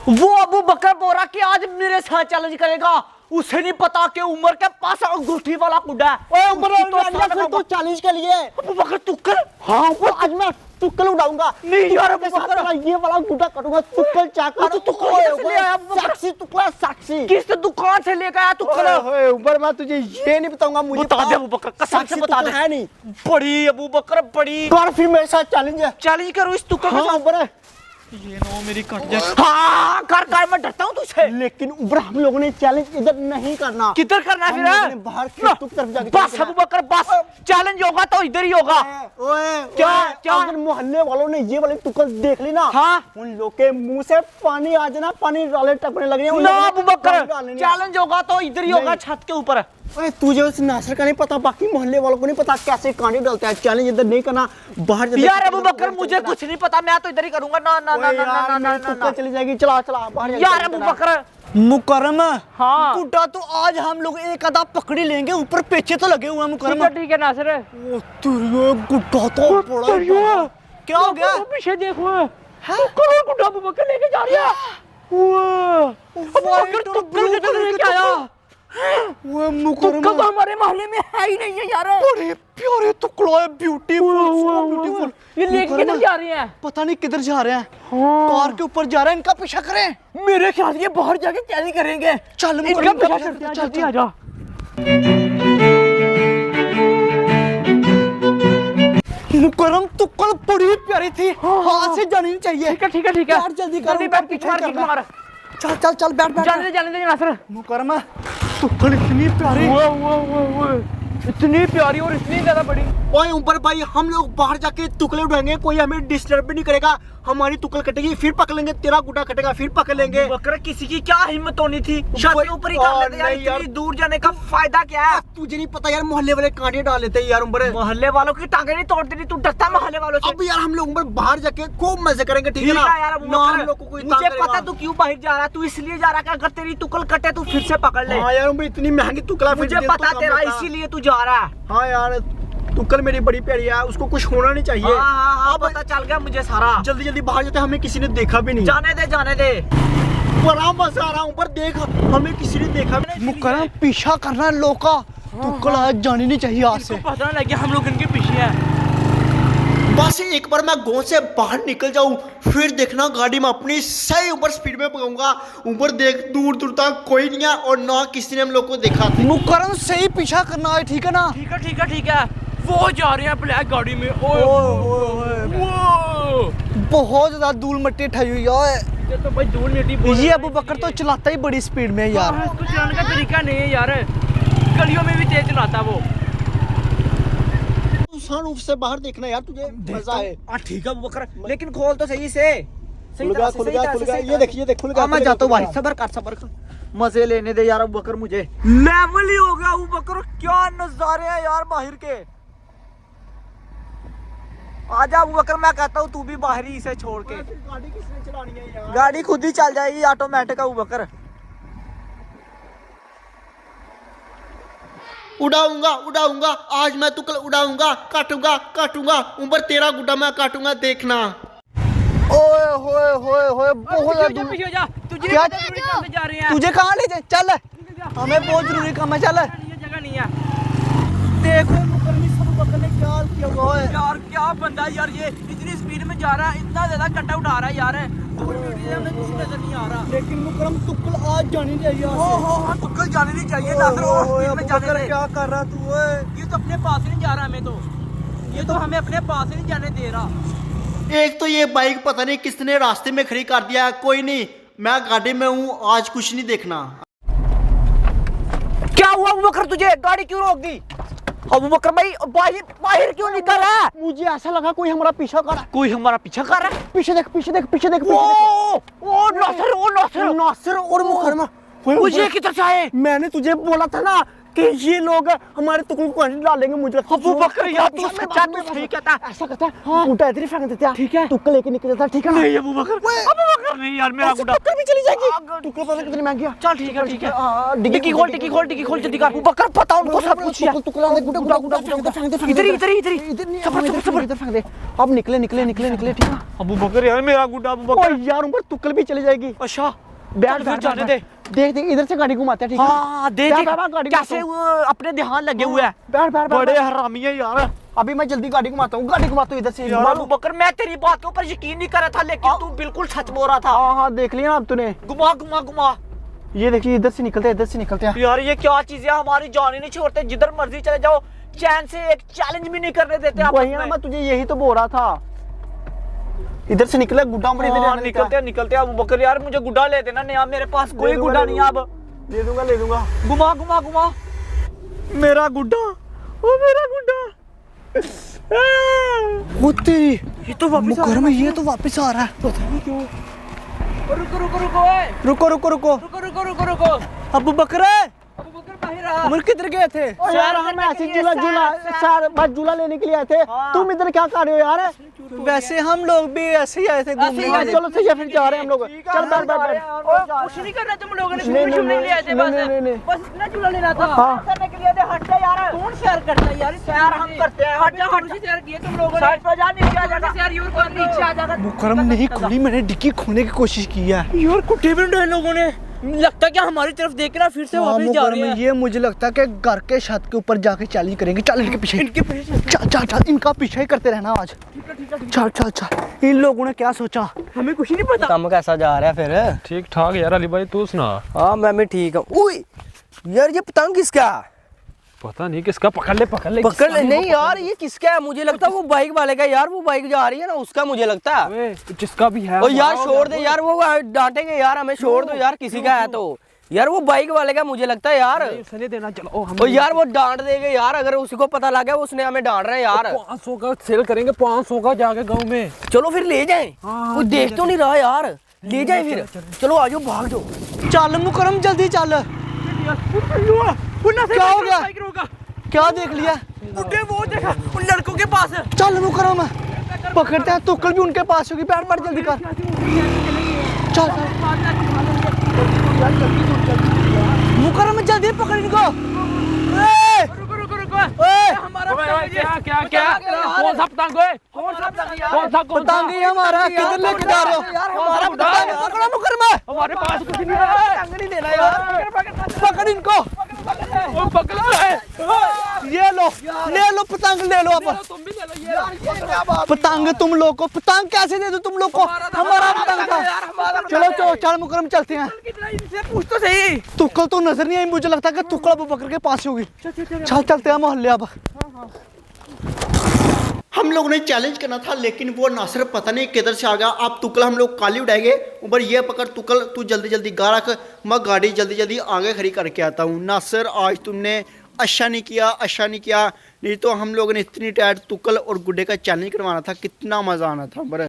वो अबू बकर बोल रहा कि आज मेरे साथ चैलेंज करेगा। उसे नहीं पता कि उमर के पास अंगूठी वाला कुड़ा है। ओए उमर तो चैलेंज के लिए अबू बकर तुक्कल। हाँ वो आज मैं तुक्कल उड़ाऊंगा। नहीं यार अबू बकर ये वाला गुड्डा कटूंगा। तुक्कल चाकर तू दुकान से ले आया अबू बकर। साक्षी तुक्कल साक्षी किस दुकान से लेकर आया तुक्कल? ओए उमर मैं तुझे ये नहीं बताऊंगा। मुझे बता दे अबू बकर, कसम से बता दे। है नहीं बड़ी अबू बकर बड़ी। कर फिर मेरे साथ चैलेंज है। चैलेंज करो इस तुक्कल के हाँ साथ। उमर ये नो मेरी कट जाए। हाँ कर मैं डरता हूँ तुझसे। लेकिन उमर हम लोगों ने चैलेंज इधर नहीं करना। किधर करना है फिर? बाहर की तरफ जाके बस अबू बकर बस। चैलेंज होगा तो इधर ही होगा। ओए क्या अगर मोहल्ले वालों ने ये वाली तुक्कल देख ली ना, हाँ उन लोग के मुंह से पानी आ जाना, पानी डाले टपकने लग रहे हैं। ना अबू बकर चैलेंज होगा तो इधर ही होगा, छत के ऊपर। ओए तुझे उस नासर का नहीं पता, बाकी मोहल्ले वालों को नहीं पता कैसे कांटे डालते हैं। चैलेंज इधर नहीं करना, बाहर जाके यार अबू बकर मुझे कुछ नहीं पता, मैं तो इधर ही करूंगा। ना ना ना ना ना तुक्कल चली जाएगी। चला चला बाहर यार अबू बकर। मुकरम हाँ गुड्डा तो आज हम लोग एक आधा पकड़ी लेंगे, ऊपर पीछे तो लगे हुए हैं मुकरम। ठीक है नासिर। ओ तेरे गुड्डा तो बड़ा क्या हो गया? पीछे देखो करोड़ गुड्डा अबू बकर लेके जा रहा है। अबू बकर तुक्कल लेके आया। वो मुकरम तो हमारे मोहल्ले में है ही नहीं है यार। बड़े प्यारे टुकड़ा है, ब्यूटीफुल। ये लेके किधर जा रहे हैं? पता नहीं किधर जा रहे हैं। कार के ऊपर जा रहे हैं, इनका पीछा करें। मेरे ख्याल ये बाहर जाके चैलेंज करेंगे। चल इनका पीछा करते हैं, जल्दी आ जा। मुकरम तुक्कल बड़ी प्यारी थी, हाथ से जानी नहीं चाहिए। ठीक है यार जल्दी कर, जल्दी बैठ, पीछे मार। चल चल चल बैठ जाने दे नासिर। मुकरम तुक्कल इतनी प्यारी, इतनी प्यारी और इतनी ज्यादा बड़ी। ओए ऊपर भाई हम लोग बाहर जाके तुकले उड़ाएंगे, कोई हमें डिस्टर्ब भी नहीं करेगा। हमारी तुकल कटेगी फिर पकड़ लेंगे, तेरा गुड्डा कटेगा फिर पकड़ लेंगे। बकर किसी की क्या हिम्मत होनी थी छत के ऊपर ही कर लेते यार। इतनी दूर जाने का फायदा क्या है? तुझे नहीं पता यार, मोहल्ले वाले कांटे डाल लेते हैं यार। ऊपर मोहल्ले वालों की टांगे नहीं तोड़ते नहीं, तू डरता मोहल्ले वालों से? अब यार हम लोग ऊपर बाहर जाके खूब मजे करेंगे, ठीक है ना यार? ना हम लोग को कोई मुझे पता तू क्यों बाहर जा रहा है, तू इसलिए जा रहा है अगर तेरी तुकल कटे तू फिर से पकड़ ले। हाँ यार ऊपर इतनी महंगी तुकला, मुझे पता तेरा इसीलिए तू जा रहा है। हाँ यार तुक्कल मेरी बड़ी प्यारी है, उसको कुछ होना नहीं चाहिए। हाँ पता चल गया मुझे सारा। जल्दी जल्दी बाहर जाते, हमें किसी ने देखा भी नहीं। जाने दे। बड़ा मजा आ रहा है ऊपर, देख हमें किसी ने देखा भी नहीं। मुकरम पीछा करना लोग का, तुक्कल आज जानी नहीं चाहिए आज से। पता लग गया हम लोग इनके पीछे है। बस एक बार मैं गांव से बाहर निकल जाऊं, फिर देखना गाड़ी में अपनी सही ऊपर स्पीड में पकाऊंगा। ऊपर देख दूर दूर तक कोई नहीं है और ना किसी ने हम लोग को देखा। मुकरम सही पीछा करना है, ठीक है ना? ठीक है। वो जा रहे हैं ब्लैक गाड़ी में। बहुत ज्यादा धूल मट्टी उठाई हुई है। ये तो भाई धूल मिट्टी। ये अबू बकर तो चलाता ही बड़ी स्पीड में यार। इसको चलाने का तरीका नहीं है यार, गलियों में भी तेज चलाता वो। सनरूफ से बाहर देखना यार, तुझे मजा है। ठीक है अबू बकर, लेकिन खोल तो सही से। खुल गया। ये देखिए खुल गया। मैं जाता हूँ भाई, सबर कर। मजे लेने दे यार अबू बकर, मुझे लेवल ही हो गया अबू बकर। क्या नजारे हैं यार बाहर के। आजा अबू बकर, मैं कहता हूँ तू भी बाहर ही इसे छोड़ के। गाड़ी किसने चलानी है यार? गाड़ी खुद ही चल जाएगी ऑटोमेटिक अबू बकर। उड़ाऊंगा आज मैं तुक्कल उड़ाऊंगा, काटूंगा ऊपर तेरा गुड्डा मैं काटूंगा, देखना। ओए होए बहुत पीछे जा। तुझे क्या जा रहे हैं? तुझे कहाँ ले जाए? चल हमें बहुत जरूरी काम है, चल। ये जगह नहीं है। देखो ने क्या किया हुआ है यार, क्या बंदा यार, ये इतनी स्पीड में जा रहा है, इतना ज्यादा कट्टा उठा रहा है यार। दूर हमें कुछ नजर नहीं आ रहा। लेकिन मुकरम तुक्कल आज जानी चाहिए। हाँ तुक्कल जाने नहीं चाहिए नासिर। और स्पीड में जाने दे। क्या कर रहा तू? ये तो अपने पास ही नहीं जा रहा हमें तो। ये तो हमें अपने पास ही नहीं जाने दे रहा। एक तो ये बाइक पता नहीं किसने रास्ते में खड़ी कर दिया। कोई नहीं, मैं गाड़ी में हूँ, आज कुछ नहीं देखना। क्या हुआ अबू बकर, तुझे गाड़ी क्यों रोक दी? अबू बकर भाई बाहर क्यों निकल रहा है? मुझे ऐसा लगा कोई हमारा पीछा कर रहा है। कोई हमारा पीछा कर रहा है? पीछे देख। ओ नासिर नासिर और मुकरमा मुझे किधर से आए? मैंने तुझे बोला था ना कि ये लोग हमारे टुकड़ों को डालेंगे। मुझे अबू बकर यार तू सच्चा, तू सही कहता है। ऐसा करता है, गुड्डा इधर ही फेंक देते हैं, ठीक है, टुक्का लेके निकल जाता है, ठीक है ना? नहीं अबू बकर नहीं यार, मेरा गुड्डा टुक्का भी चली जाएगी। टुक्का पता कितनी महंगी है। चल ठीक है। डिग्गी खोल जल्दी कर। अबू बकर पता उनको सब कुछ है। टुकड़ा गुड्डा गुड्डा गुड्डा इधर फेंक दे। अब निकले, ठीक है? अबू बकर यार मेरा गुड्डा, अबू बकर यार ऊपर टुक्कल भी चली जाएगी। अच्छा बैठ फिर जाने दे। देख इधर से गाड़ी घुमाते हैं, ठीक है? हाँ देख कैसे वो अपने ध्यान लगे हुए हैं। बैठ बड़े हरामी है यार। अभी मैं जल्दी गाड़ी घुमाता हूँ, इधर से। यार अबू बकर मैं तेरी बात के ऊपर यकीन नहीं कर रहा था, लेकिन तू बिल्कुल सच बोल रहा था। हाँ देख लिया ना अब तूने। घुमा। ये देखिए इधर से निकलते हैं। यार ये क्या चीज है, हमारी जान ही नहीं छोड़ते, जिधर मर्जी चले जाओ, चैन से एक चैलेंज भी नहीं करने देते आपस वही ना, में। मैं तुझे यही तो बोल रहा था। इधर से निकले गुड्डा पर इधर निकलते अबू बकर यार, मुझे गुड्डा ले देना नया, मेरे पास कोई गुड्डा नहीं है अब। ले दूंगा। घुमा मेरा गुड्डा, ओ मेरा गुड्डा। वो तेरी, ये तो वापस घर में ये तो वापस आ रहा है, पता नहीं क्यों। रुको। अबू बकर उमर किधर गए थे? यार हम ऐसे झूला लेने के लिए आए थे। तुम इधर क्या कर रहे हो यार? वैसे हम लोग भी ऐसे ही आए थे घूमने। चलो सही है, फिर जा रहे हैं हम लोग। चल बैठ। कुछ नहीं कर रहे तुम लोगों ने, नहीं लिए थे बस इतना झूला लेना था। हाँ। करने के लिए थे, हट जा यार। कौन सैर करता है यार? सैर हम करते हैं। हट जा सैर किए तुम लोगों ने। साइड पर जा, नीचे आ जाएगा सैर, यूर को नीचे आ जाएगा। मुकरम नहीं खोली, मैंने डिक्की खोलने की कोशिश की है यार। कुत्ते भी इन लोगों ने, लगता क्या हमारी तरफ देख रहा, फिर से वापस जा रहे हैं। ये मुझे लगता है कि घर के छत के ऊपर जाके चैलेंज करेंगे। चल इनके पीछे चल, इनका पीछे ही करते रहना आज। चल। इन लोगों ने क्या सोचा, हमें कुछ नहीं पता। काम कैसा जा रहा है फिर? ठीक ठाक यार अली भाई, तू सुना। हाँ मैं भी ठीक हूँ। ओए यार ये पतंग किसका? पता नहीं किसका, पकड़ ले। नहीं यार ये किसका है? मुझे लगता है वो बाइक वाले का यार, वो बाइक जा रही है ना उसका, मुझे लगता है। जिसका भी है। ओ यार छोड़ दे यार, वो डांटेंगे यार हमें, छोड़ दो यार, किसी का है तो यार वो बाइक वाले का मुझे लगता है यार। उसे देना, चलो ओ यार वो डांट देंगे यार, अगर उसी को पता लगा उसने हमें डांट रहे हैं यार। 500 का सेल करेंगे, 500 का जाके गाँव में। चलो फिर ले जाए, कोई देख तो नहीं रहा यार, ले जाए फिर। चलो आ जाओ, भाग जाओ। चल मुकरम जल्दी चल। क्या हो गया? क्या देख लिया? वो देखा उन लड़कों के पास है। चल मुकरम पकड़ते हैं, तुक्कल भी उनके पास होगी। बैठ जल्दी कर। चल मुकरम जल्दी पकड़ इनको। क्या कौन सा पतंग है? कौन सा पतंग है हमारा? किधर लेके जा रहे हो? हमारा पतंग पकड़ो मुकरम। हमारे पास कुछ नहीं है। पतंग नहीं देना यार, पकड़ इनको। ये लो, ले लो पतंग, ले लो। अब तुम भी ले लो। पतंग तुम लोग को, पतंग कैसे दे दो तुम लोग को? हमारा पतंग था। चलो चल मुकरम चलते हैं। पूछ तो सही। तुक्कल तो नजर नहीं आई, मुझे लगता है कि तुक्कल अबू बकर के पास होगी। चल चलते हैं मोहल्ले अब। हम लोगों ने चैलेंज करना था, लेकिन वो नासिर पता नहीं किधर से आ गया। अब तुक्कल हम लोग काली उड़ाएंगे। ऊपर ये पकड़ तुक्कल, तू जल्दी गा रख, मैं गाड़ी जल्दी आगे खड़ी करके आता हूँ। नासिर आज तुमने अच्छा नहीं किया, नहीं तो हम लोगों ने इतनी टाइट तुक्कल और गुड्डे का चैलेंज करवाना था, कितना मजा आना था।